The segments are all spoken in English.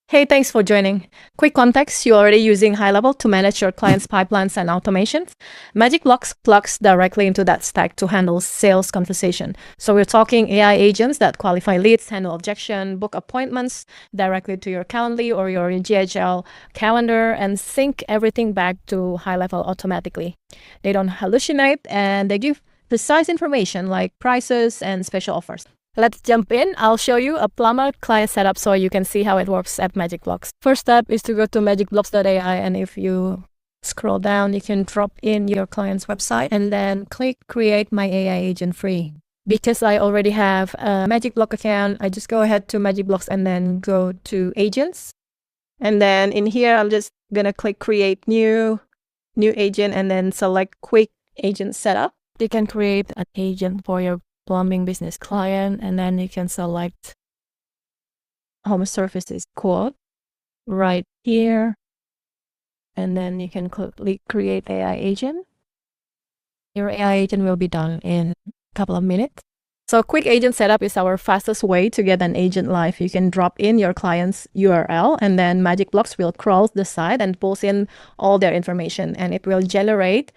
Hey, thanks for joining. Quick context, you're already using HighLevel to manage your clients' pipelines and automations. MagicBlocks plugs directly into that stack to handle sales conversation. So we're talking AI agents that qualify leads, handle objection, book appointments directly to your Calendly or your GHL calendar, and sync everything back to HighLevel automatically. They don't hallucinate, and they give precise information like prices and special offers. Let's jump in. I'll show you a plumber client setup so you can see how it works at MagicBlocks. First step is to go to magicblocks.ai, and if you scroll down, you can drop in your client's website and then click Create My AI Agent Free. Because I already have a MagicBlock account, I just go ahead to MagicBlocks and then go to Agents. And then in here, I'm just gonna click Create New Agent and then select Quick Agent Setup. You can create an agent for your plumbing business client, and then you can select home services quote right here, and then you can click create AI agent. Your AI agent will be done in a couple of minutes. So quick agent setup is our fastest way to get an agent live. You can drop in your client's URL, and then MagicBlocks will crawl the site and pulls in all their information, and it will generate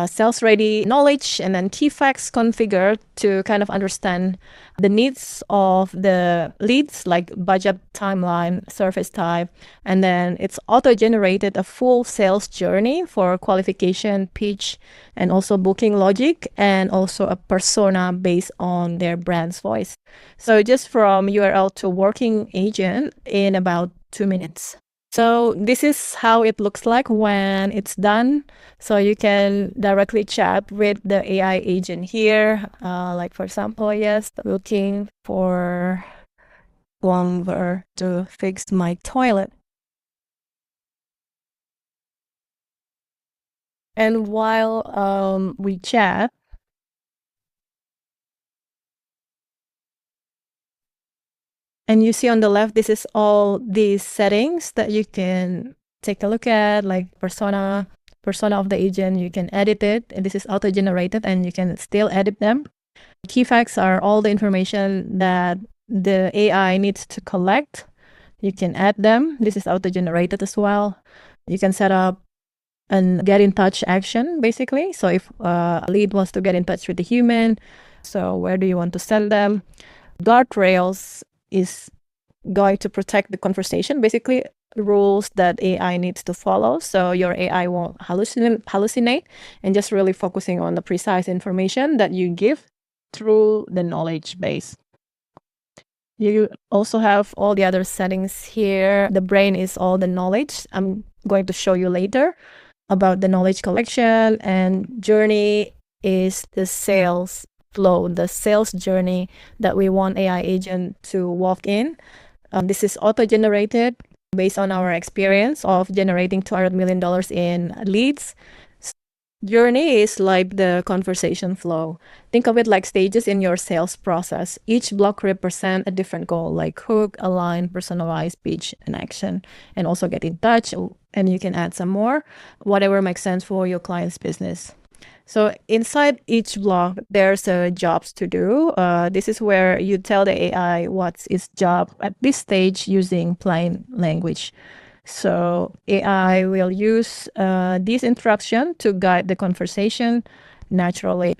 sales ready knowledge and then key facts configured to kind of understand the needs of the leads, like budget, timeline, service type, and then it's auto generated a full sales journey for qualification, pitch, and also booking logic, and also a persona based on their brand's voice. So just from URL to working agent in about 2 minutes. So this is how it looks like when it's done. So you can directly chat with the AI agent here. Like for example, yes, looking for plumber to fix my toilet. And while we chat, and you see on the left, this is all these settings that you can take a look at, like persona of the agent. You can edit it, and this is auto-generated, and you can still edit them. Key facts are all the information that the AI needs to collect. You can add them. This is auto-generated as well. You can set up and get in touch action, basically. So if a lead wants to get in touch with the human, so where do you want to send them? Guardrails is going to protect the conversation, basically rules that AI needs to follow. So your AI won't hallucinate and just really focusing on the precise information that you give through the knowledge base. You also have all the other settings here. The brain is all the knowledge. I'm going to show you later about the knowledge collection, and journey is the sales flow, the sales journey that we want AI agent to walk in. This is auto-generated based on our experience of generating $200 million in leads. Journey is like the conversation flow. Think of it like stages in your sales process. Each block represents a different goal, like hook, align, personalize, pitch, and action, and also get in touch. And you can add some more, whatever makes sense for your client's business. So inside each block, there's jobs to do. This is where you tell the AI what's its job at this stage using plain language. So AI will use this instruction to guide the conversation naturally.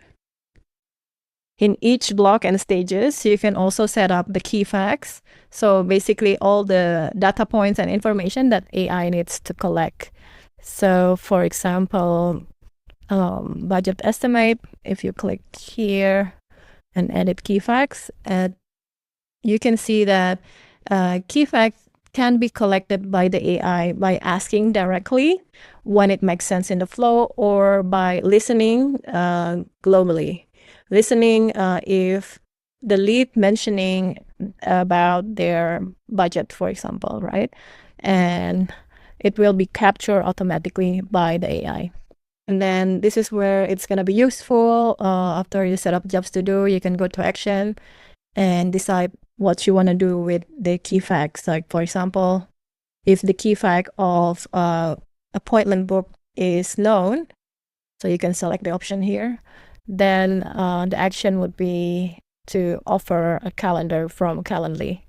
In each block and stages, you can also set up the key facts. So basically all the data points and information that AI needs to collect. So for example, budget estimate, if you click here and edit key facts, you can see that key facts can be collected by the AI by asking directly when it makes sense in the flow, or by listening globally. Listening if the lead mentioning about their budget, for example, right? And it will be captured automatically by the AI. And then this is where it's going to be useful. After you set up jobs to do, you can go to action and decide what you want to do with the key facts. Like, for example, if the key fact of appointment book is known, so you can select the option here, then the action would be to offer a calendar from Calendly,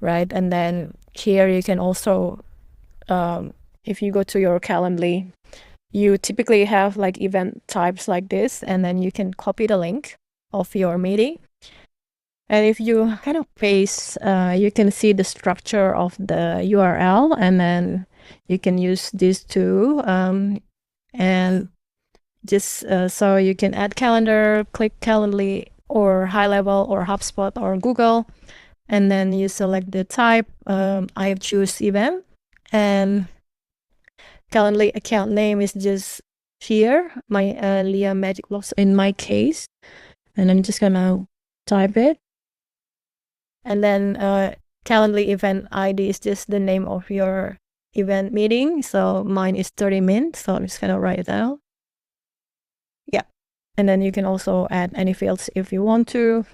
right? And then here you can also, if you go to your Calendly, you typically have like event types like this, and then you can copy the link of your meeting. And if you kind of paste, you can see the structure of the URL, and then you can use these two, and just so you can add calendar, click Calendly or HighLevel or HubSpot or Google, and then you select the type. I choose event, and Calendly account name is just here, my Leah MagicBlocks in my case, and I'm just gonna type it. And then Calendly event ID is just the name of your event meeting. So mine is 30 minutes. So I'm just gonna write it down. Yeah. And then you can also add any fields if you want to.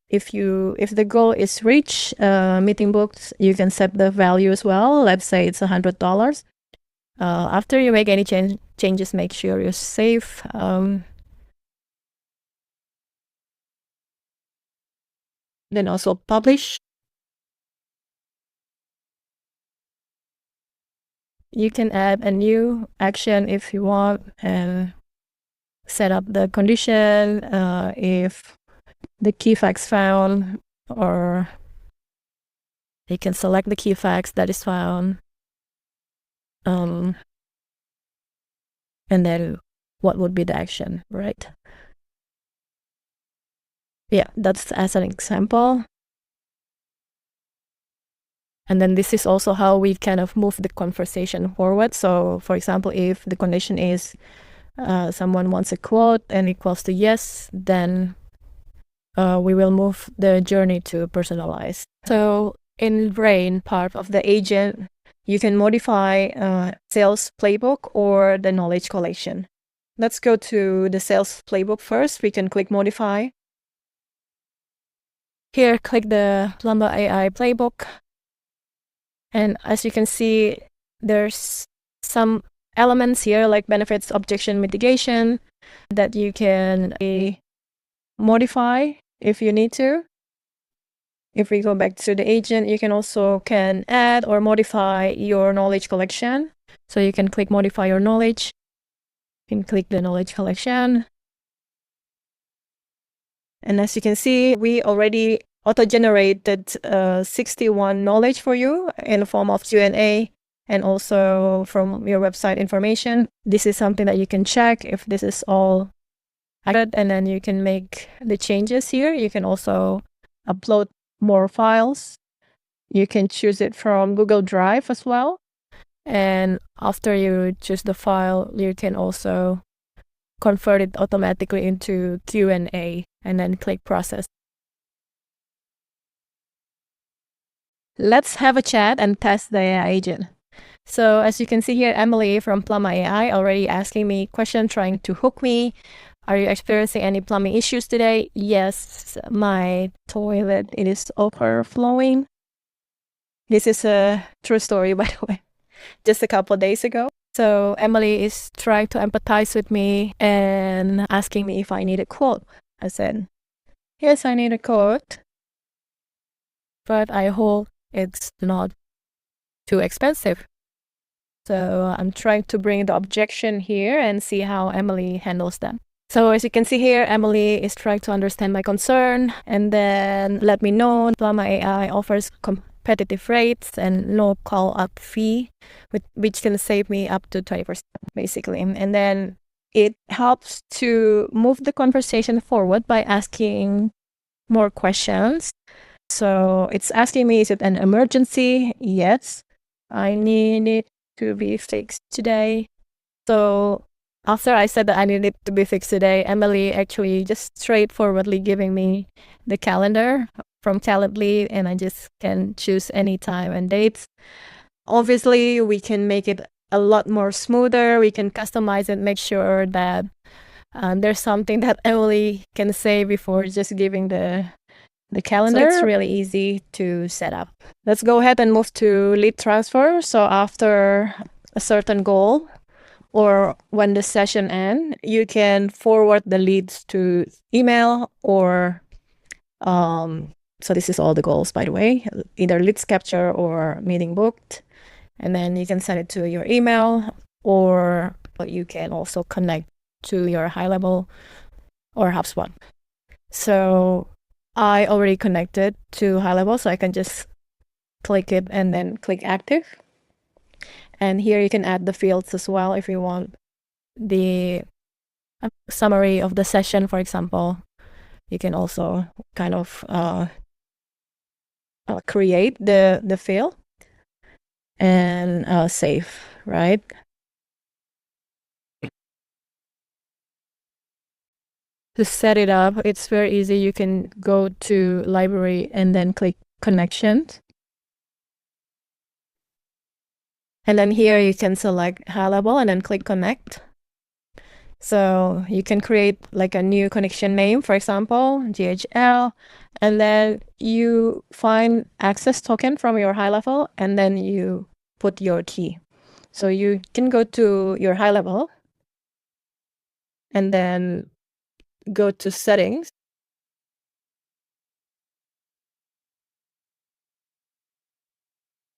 If the goal is reach, meeting books, you can set the value as well. Let's say it's $100. After you make any changes, make sure you save. Then also publish. You can add a new action if you want, and set up the condition, if the key facts found, or you can select the key facts that is found, and then what would be the action, right? Yeah, that's as an example. And then this is also how we kind of move the conversation forward. So for example, if the condition is someone wants a quote and equals to yes, then we will move the journey to personalize. So in brain part of the agent, you can modify sales playbook or the knowledge collection. Let's go to the sales playbook first. We can click modify. Here, click the Plumber AI playbook. And as you can see, there's some elements here like benefits, objection mitigation that you can modify if you need to. If we go back to the agent, you can also add or modify your knowledge collection. So you can click modify your knowledge. You can click the knowledge collection. And as you can see, we already auto-generated 61 knowledge for you in the form of Q&A and also from your website information. This is something that you can check if this is all accurate, and then you can make the changes here. You can also upload more files. You can choose it from Google Drive as well. And after you choose the file, you can also convert it automatically into Q&A and then click process. Let's have a chat and test the AI agent. So as you can see here, Emily from Plumber AI already asking me question, trying to hook me. Are you experiencing any plumbing issues today? Yes, my toilet, it is overflowing. This is a true story, by the way, just a couple of days ago. So Emily is trying to empathize with me and asking me if I need a quote. I said, yes, I need a quote, but I hope it's not too expensive. So I'm trying to bring the objection here and see how Emily handles that. So as you can see here, Emily is trying to understand my concern and then let me know Plumber AI offers competitive rates and no call-up fee, which can save me up to 20%, basically. And then it helps to move the conversation forward by asking more questions. So it's asking me, is it an emergency? Yes, I need it to be fixed today. So after I said that I need it to be fixed today, Emily actually just straightforwardly giving me the calendar from Calendly, and I just can choose any time and dates. Obviously, we can make it a lot more smoother. We can customize it, make sure that there's something that Emily can say before just giving the calendar. So it's really easy to set up. Let's go ahead and move to lead transfer. So after a certain goal or when the session ends, you can forward the leads to email or So this is all the goals, by the way, either leads capture or meeting booked. And then you can send it to your email, or you can also connect to your HighLevel or HubSpot. So I already connected to HighLevel, so I can just click it and then click active. And here you can add the fields as well if you want the summary of the session, for example. You can also kind of create the field and save, right? To set it up, it's very easy. You can go to library and then click connections. And then here you can select HighLevel and then click connect. So you can create like a new connection name, for example, GHL, and then you find access token from your HighLevel and then you put your key. So you can go to your HighLevel and then go to settings.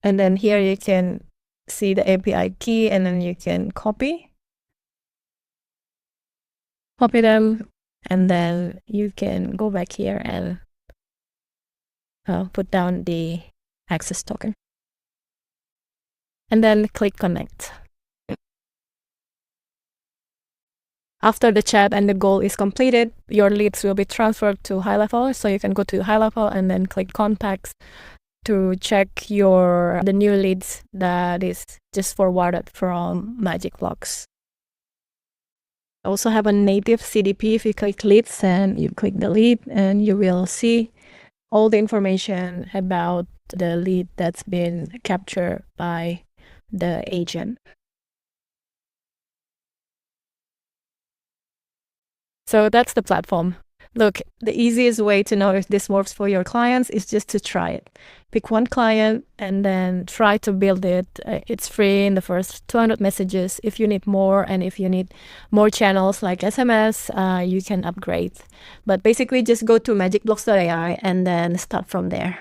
And then here you can see the API key, and then you can copy them, and then you can go back here and put down the access token. And then click connect. After the chat and the goal is completed, your leads will be transferred to HighLevel. So you can go to HighLevel and then click contacts to check the new leads that is just forwarded from MagicBlocks. Also have a native CDP. If you click leads and you click the lead, and you will see all the information about the lead that's been captured by the agent. So that's the platform. Look, the easiest way to know if this works for your clients is just to try it. Pick one client and then try to build it. It's free in the first 200 messages. If you need more, and if you need more channels like SMS, you can upgrade. But basically just go to magicblocks.ai and then start from there.